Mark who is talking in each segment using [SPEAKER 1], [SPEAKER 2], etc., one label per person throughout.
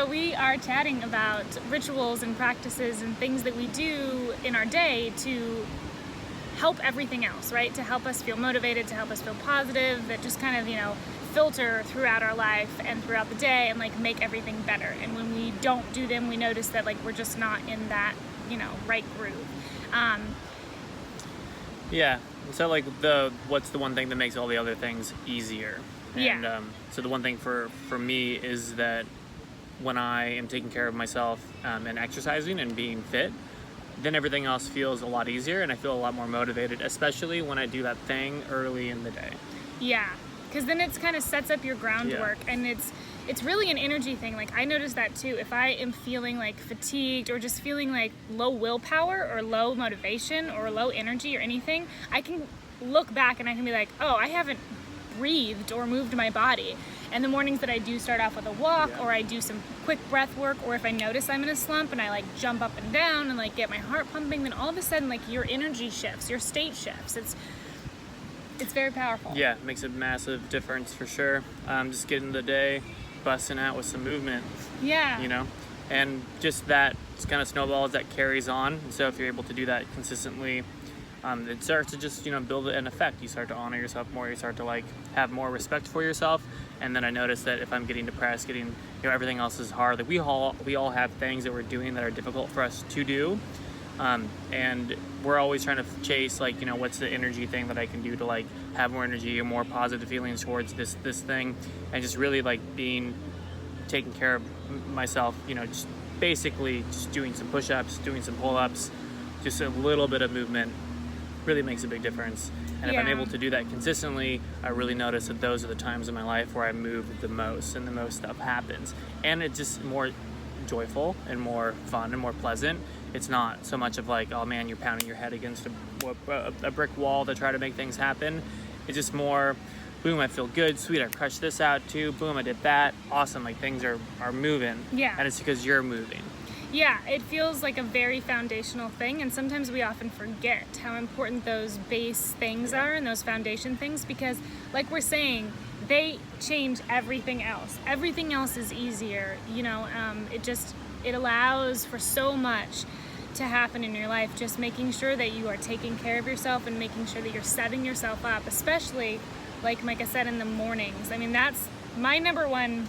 [SPEAKER 1] So we are chatting about rituals and practices and things that we do in our day to help everything else, right? To help us feel motivated, to help us feel positive, that just kind of, filter throughout our life and throughout the day and like make everything better. And when we don't do them, we notice that like we're just not in that, right groove.
[SPEAKER 2] Yeah. So like what's the one thing that makes all the other things easier? And
[SPEAKER 1] Yeah.
[SPEAKER 2] So the one thing for me is that when I am taking care of myself and exercising and being fit, then everything else feels a lot easier and I feel a lot more motivated, especially when I do that thing early in the day.
[SPEAKER 1] Yeah, because then it's kind of sets up your groundwork, and it's really an energy thing. Like I notice that too. If I am feeling like fatigued or just feeling like low willpower or low motivation or low energy or anything, I can look back and I can be like, oh, I haven't breathed or moved my body. And the mornings that I do start off with a walk, or I do some quick breath work, or if I notice I'm in a slump and I like jump up and down and like get my heart pumping, then all of a sudden like your energy shifts, your state shifts. It's very powerful.
[SPEAKER 2] Yeah, it makes a massive difference for sure. Just getting the day busting out with some movement.
[SPEAKER 1] Yeah.
[SPEAKER 2] And just that kind of snowballs that carries on. And so if you're able to do that consistently, it starts to just build an effect. You start to honor yourself more. You start to like have more respect for yourself. And then I notice that if I'm getting depressed, everything else is hard. Like we all have things that we're doing that are difficult for us to do, and we're always trying to chase like what's the energy thing that I can do to like have more energy or more positive feelings towards this thing, and just really like taking care of myself. Just basically just doing some push-ups, doing some pull-ups, just a little bit of movement really makes a big difference. And if I'm able to do that consistently, I really notice that those are the times in my life where I move the most and the most stuff happens. And it's just more joyful and more fun and more pleasant. It's not so much of like, oh man, you're pounding your head against a brick wall to try to make things happen. It's just more, boom, I feel good, sweet, I crushed this out too, boom, I did that, awesome, like things are moving.
[SPEAKER 1] Yeah.
[SPEAKER 2] And it's because you're moving.
[SPEAKER 1] Yeah, it feels like a very foundational thing, and sometimes we often forget how important those base things are and those foundation things, because like we're saying, they change everything else. Everything else is easier, it allows for so much to happen in your life, just making sure that you are taking care of yourself and making sure that you're setting yourself up, especially like Micah said, in the mornings. I mean, that's my number one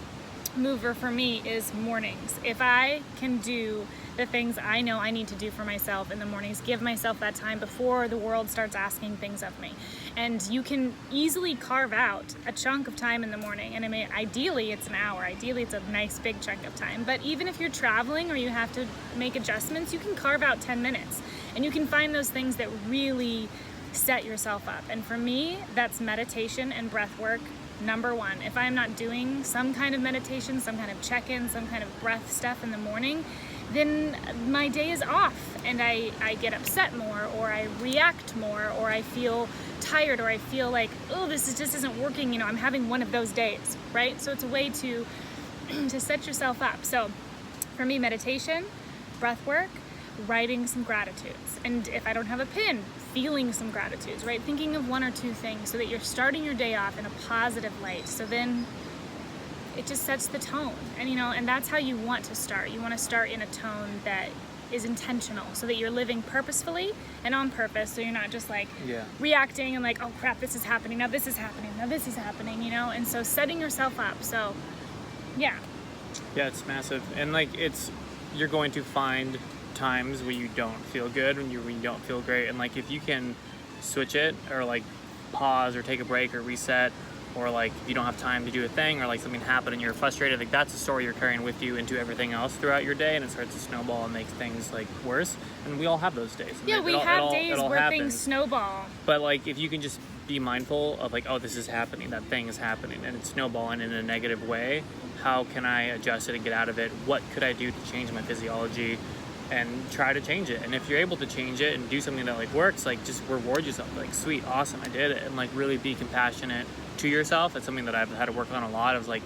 [SPEAKER 1] mover for me is mornings. If I can do the things I know I need to do for myself in the mornings, give myself that time before the world starts asking things of me. And you can easily carve out a chunk of time in the morning. And I mean, ideally it's an hour. Ideally it's a nice big chunk of time. But even if you're traveling or you have to make adjustments, you can carve out 10 minutes. And you can find those things that really set yourself up. And for me, that's meditation and breath work. Number one, if I'm not doing some kind of meditation, some kind of check-in, some kind of breath stuff in the morning, then my day is off and I get upset more, or I react more, or I feel tired, or I feel like, oh, just isn't working. I'm having one of those days, right? So it's a way to set yourself up. So for me, meditation, breath work, writing some gratitudes. And if I don't have a pen, feeling some gratitudes, right? Thinking of one or two things so that you're starting your day off in a positive light. So then it just sets the tone. And that's how you want to start. You want to start in a tone that is intentional, so that you're living purposefully and on purpose. So you're not just like reacting and like, oh crap, this is happening. Now this is happening. Now this is happening, And so setting yourself up. So yeah.
[SPEAKER 2] Yeah, it's massive. And like you're going to find times where you don't feel good, when you don't feel great, and like if you can switch it, or like pause or take a break or reset, or like if you don't have time to do a thing, or like something happened and you're frustrated, like that's a story you're carrying with you into everything else throughout your day, and it starts to snowball and makes things like worse. And we all have those days.
[SPEAKER 1] Yeah, we have days where things snowball.
[SPEAKER 2] But like if you can just be mindful of like, oh, this is happening, that thing is happening, and it's snowballing in a negative way, how can I adjust it and get out of it? What could I do to change my physiology and try to change it? And if you're able to change it and do something that like works, like just reward yourself, like sweet, awesome, I did it. And like really be compassionate to yourself. It's something that I've had to work on a lot. I was like,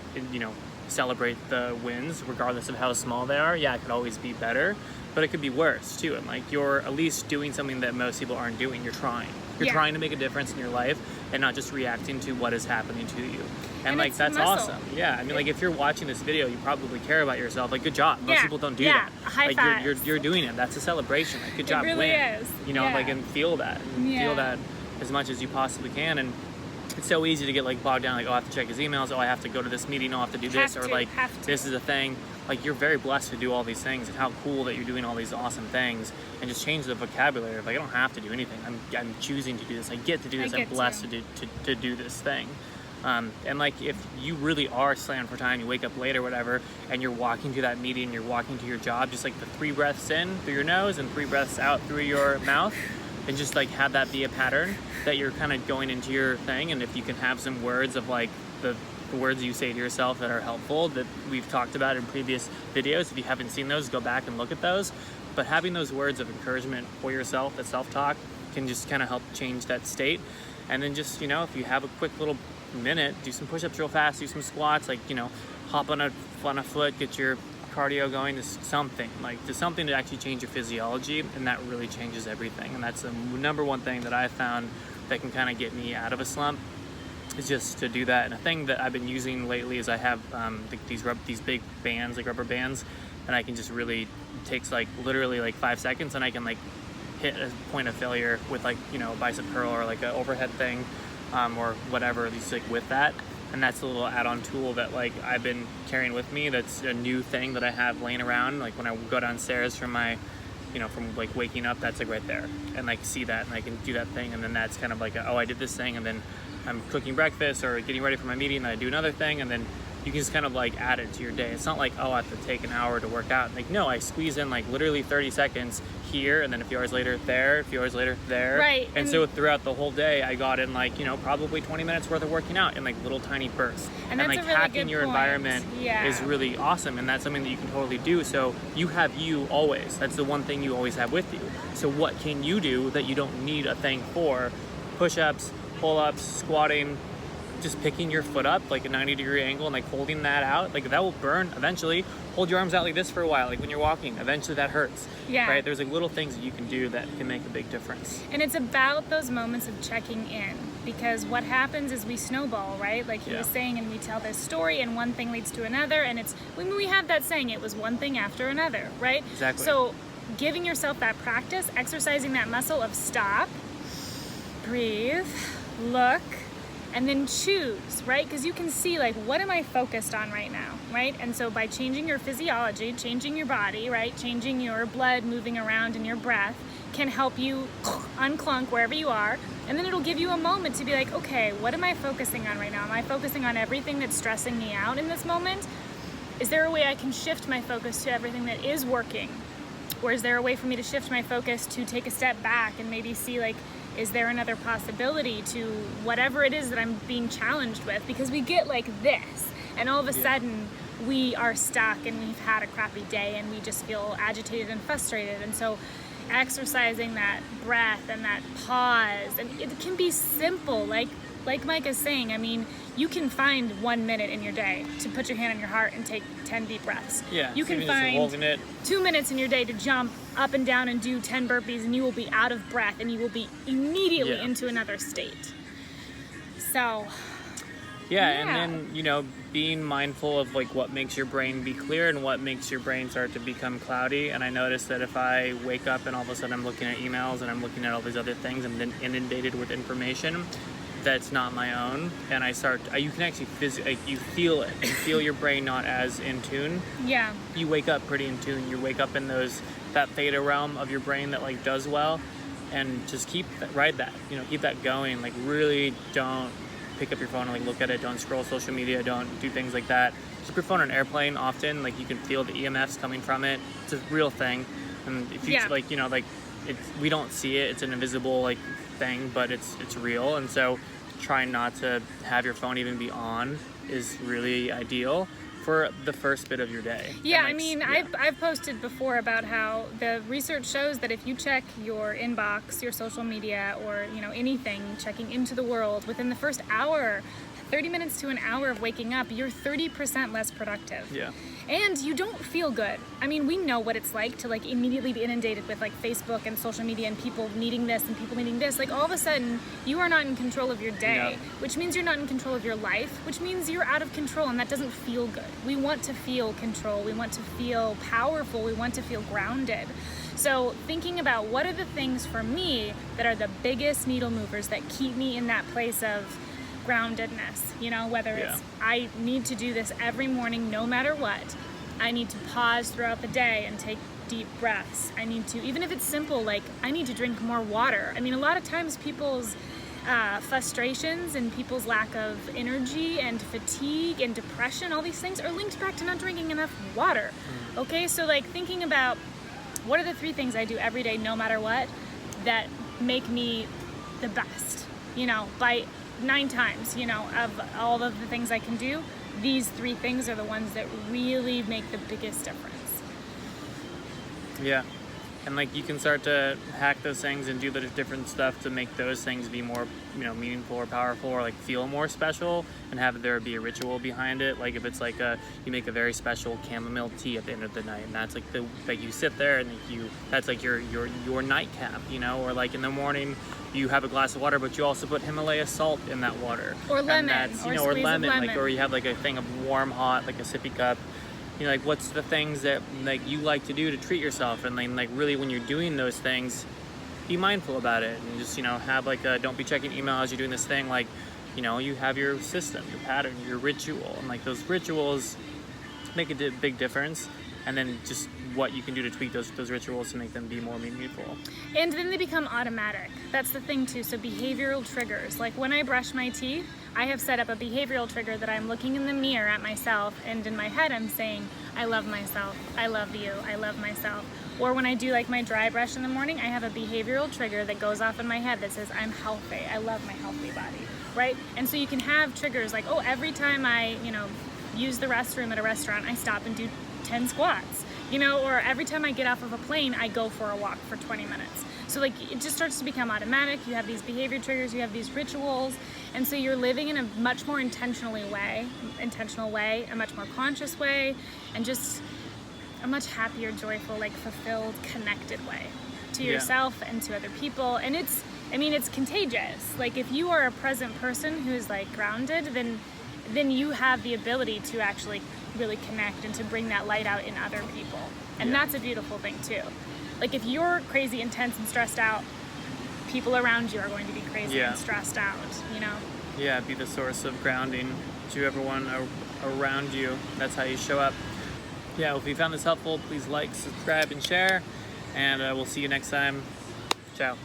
[SPEAKER 2] celebrate the wins regardless of how small they are. Yeah, it could always be better, but it could be worse too. And like, you're at least doing something that most people aren't doing. You're trying. You're
[SPEAKER 1] Yeah.
[SPEAKER 2] trying to make a difference in your life and not just reacting to what is happening to you. And like,
[SPEAKER 1] it's
[SPEAKER 2] that's
[SPEAKER 1] muscle.
[SPEAKER 2] awesome. Yeah, I mean, like, if you're watching this video, you probably care about yourself. Like, good job. Most
[SPEAKER 1] Yeah.
[SPEAKER 2] people don't do
[SPEAKER 1] Yeah.
[SPEAKER 2] that.
[SPEAKER 1] High
[SPEAKER 2] like,
[SPEAKER 1] fives.
[SPEAKER 2] you're doing it. That's a celebration. Like, good job.
[SPEAKER 1] really
[SPEAKER 2] win.
[SPEAKER 1] is.
[SPEAKER 2] You know,
[SPEAKER 1] Yeah.
[SPEAKER 2] like, and feel that. And
[SPEAKER 1] Yeah.
[SPEAKER 2] feel that as much as you possibly can. And it's so easy to get like bogged down, like, oh, I have to check his emails, oh, I have to go to this meeting, oh, I have to do this,
[SPEAKER 1] Have
[SPEAKER 2] or
[SPEAKER 1] to,
[SPEAKER 2] like,
[SPEAKER 1] have to.
[SPEAKER 2] this is a thing. Like, you're very blessed to do all these things, and how cool that you're doing all these awesome things, and just change the vocabulary of like, I don't have to do anything. I'm choosing to do this. I get to do this. I'm
[SPEAKER 1] get
[SPEAKER 2] blessed
[SPEAKER 1] to.
[SPEAKER 2] to do this thing. And like, if you really are slammed for time, you wake up late or whatever, and you're walking to that meeting, you're walking to your job, just like the 3 breaths in through your nose and 3 breaths out through your mouth, and just like have that be a pattern that you're kind of going into your thing. And if you can have some words of like the words you say to yourself that are helpful that we've talked about in previous videos, if you haven't seen those, go back and look at those. But having those words of encouragement for yourself, that self-talk, can just kind of help change that state. And then just, you know, if you have a quick little minute, do some push-ups real fast, do some squats, like, you know, hop on a foot, get your cardio going, just something to actually change your physiology, and that really changes everything. And that's the number one thing that I found that can kind of get me out of a slump, is just to do that. And a thing that I've been using lately is I have these big bands, like rubber bands, and I can just really, it takes like literally like 5 seconds, and I can like hit a point of failure with like, you know, a bicep curl or like an overhead thing, or whatever, at least like with that. And that's a little add-on tool that like I've been carrying with me. That's a new thing that I have laying around. Like when I go downstairs from my, you know, from like waking up, that's like right there, and I see that, and I can do that thing. And then that's kind of like oh, I did this thing, and then I'm cooking breakfast or getting ready for my meeting, and I do another thing, and then you can just kind of like add it to your day. It's not like, oh, I have to take an hour to work out. Like, no, I squeeze in like literally 30 seconds here, and then a few hours later there, a few hours later there.
[SPEAKER 1] Right.
[SPEAKER 2] And so throughout the whole day, I got in like, you know, probably 20 minutes worth of working out in like little tiny bursts.
[SPEAKER 1] And that's
[SPEAKER 2] like
[SPEAKER 1] a really
[SPEAKER 2] hacking
[SPEAKER 1] good
[SPEAKER 2] your
[SPEAKER 1] point.
[SPEAKER 2] environment
[SPEAKER 1] Yeah.
[SPEAKER 2] is really awesome, and that's something that you can totally do. So you have you always. That's the one thing you always have with you. So what can you do that you don't need a thing for? Push-ups, pull-ups, squatting, just picking your foot up like a 90-degree angle and like holding that out, like that will burn eventually. Hold your arms out like this for a while, like when you're walking, eventually that hurts.
[SPEAKER 1] Yeah.
[SPEAKER 2] Right? There's like little things that you can do that can make a big difference.
[SPEAKER 1] And it's about those moments of checking in, because what happens is we snowball, right? Like he was saying, and we tell this story, and one thing leads to another, and it's when we have that saying, it was one thing after another, right?
[SPEAKER 2] Exactly.
[SPEAKER 1] So giving yourself that practice, exercising that muscle of stop, breathe, look, and then choose, right? Because you can see, like, what am I focused on right now, right? And so by changing your physiology, changing your body, right? Changing your blood moving around and your breath can help you unclunk wherever you are. And then it'll give you a moment to be like, okay, what am I focusing on right now? Am I focusing on everything that's stressing me out in this moment? Is there a way I can shift my focus to everything that is working? Or is there a way for me to shift my focus to take a step back and maybe see, like, is there another possibility to whatever it is that I'm being challenged with? Because we get like this, and all of a sudden we are stuck, and we've had a crappy day, and we just feel agitated and frustrated. And so exercising that breath and that pause, and it can be simple, like Mike is saying. I mean, you can find 1 minute in your day to put your hand on your heart and take 10 deep breaths.
[SPEAKER 2] Yeah.
[SPEAKER 1] You
[SPEAKER 2] so
[SPEAKER 1] can
[SPEAKER 2] even just
[SPEAKER 1] find
[SPEAKER 2] holding it.
[SPEAKER 1] 2 minutes in your day to jump up and down and do 10 burpees, and you will be out of breath, and you will be immediately into another state. So
[SPEAKER 2] Yeah, and then, you know, being mindful of like what makes your brain be clear and what makes your brain start to become cloudy. And I notice that if I wake up and all of a sudden I'm looking at emails and I'm looking at all these other things, I'm then inundated with information that's not my own, and you can actually you feel it. You feel your brain not as in tune.
[SPEAKER 1] yeah,
[SPEAKER 2] You wake up pretty in tune. You wake up in that theta realm of your brain that like does well, and just ride that. You know, keep that going. Like, really don't pick up your phone and like look at it. Don't scroll social media. Don't do things like that. Keep your phone on airplane often. Like, you can feel the EMFs coming from it. It's a real thing. And if you like, you know, like we don't see it. It's an invisible like thing, but it's real. And so trying not to have your phone even be on is really ideal for the first bit of your day.
[SPEAKER 1] yeah. I mean, I've posted before about how the research shows that if you check your inbox, your social media, or, you know, anything, checking into the world within the first hour, 30 minutes to an hour of waking up, you're 30% less productive.
[SPEAKER 2] Yeah.
[SPEAKER 1] And you don't feel good. I mean, we know what it's like to like immediately be inundated with like Facebook and social media and people needing this and people needing this. Like all of a sudden, you are not in control of your day, which means you're not in control of your life, which means you're out of control, and that doesn't feel good. We want to feel control. We want to feel powerful. We want to feel grounded. So thinking about what are the things for me that are the biggest needle movers that keep me in that place of groundedness, you know, whether it's I need to do this every morning no matter what. I need to pause throughout the day and take deep breaths. I need to, even if it's simple, like I need to drink more water. I mean, a lot of times people's frustrations and people's lack of energy and fatigue and depression, all these things are linked back to not drinking enough water. Okay, so like thinking about what are the 3 things I do every day no matter what that make me the best, you know, by 9 times, you know, of all of the things I can do, these 3 things are the ones that really make the biggest difference.
[SPEAKER 2] Yeah. And like you can start to hack those things and do the different stuff to make those things be more, you know, meaningful or powerful or like feel more special, and have there be a ritual behind it. Like if it's like you make a very special chamomile tea at the end of the night, and that's like you sit there and that's like your nightcap, you know, or like in the morning you have a glass of water, but you also put Himalaya salt in that water.
[SPEAKER 1] Or lemon,
[SPEAKER 2] and that's, you know, or lemon, like, or you have like a thing of warm, hot, like a sippy cup. You know, like what's the things that like you like to do to treat yourself, and then like really when you're doing those things, be mindful about it, and just, you know, have like don't be checking email as you're doing this thing. Like, you know, you have your system, your pattern, your ritual, and like those rituals make a big difference. And then just what you can do to tweak those rituals to make them be more meaningful.
[SPEAKER 1] And then they become automatic. That's the thing too. So behavioral triggers. Like when I brush my teeth, I have set up a behavioral trigger that I'm looking in the mirror at myself, and in my head I'm saying, I love myself, I love you, I love myself. Or when I do like my dry brush in the morning, I have a behavioral trigger that goes off in my head that says, I'm healthy, I love my healthy body, right? And so you can have triggers like, oh, every time I, you know, use the restroom at a restaurant, I stop and do 10 squats, you know, or every time I get off of a plane, I go for a walk for 20 minutes. So like it just starts to become automatic. You have these behavior triggers, you have these rituals, and so you're living in a much more intentional way, a much more conscious way, and just a much happier, joyful, like fulfilled, connected way to yourself and to other people. And it's contagious. Like if you are a present person who's like grounded, then you have the ability to actually really connect and to bring that light out in other people. And that's a beautiful thing too. Like if you're crazy intense and stressed out, people around you are going to be crazy and stressed out, you know?
[SPEAKER 2] Yeah, be the source of grounding to everyone around you. That's how you show up. Yeah, well, if you found this helpful, please like, subscribe, and share. And we'll see you next time. Ciao.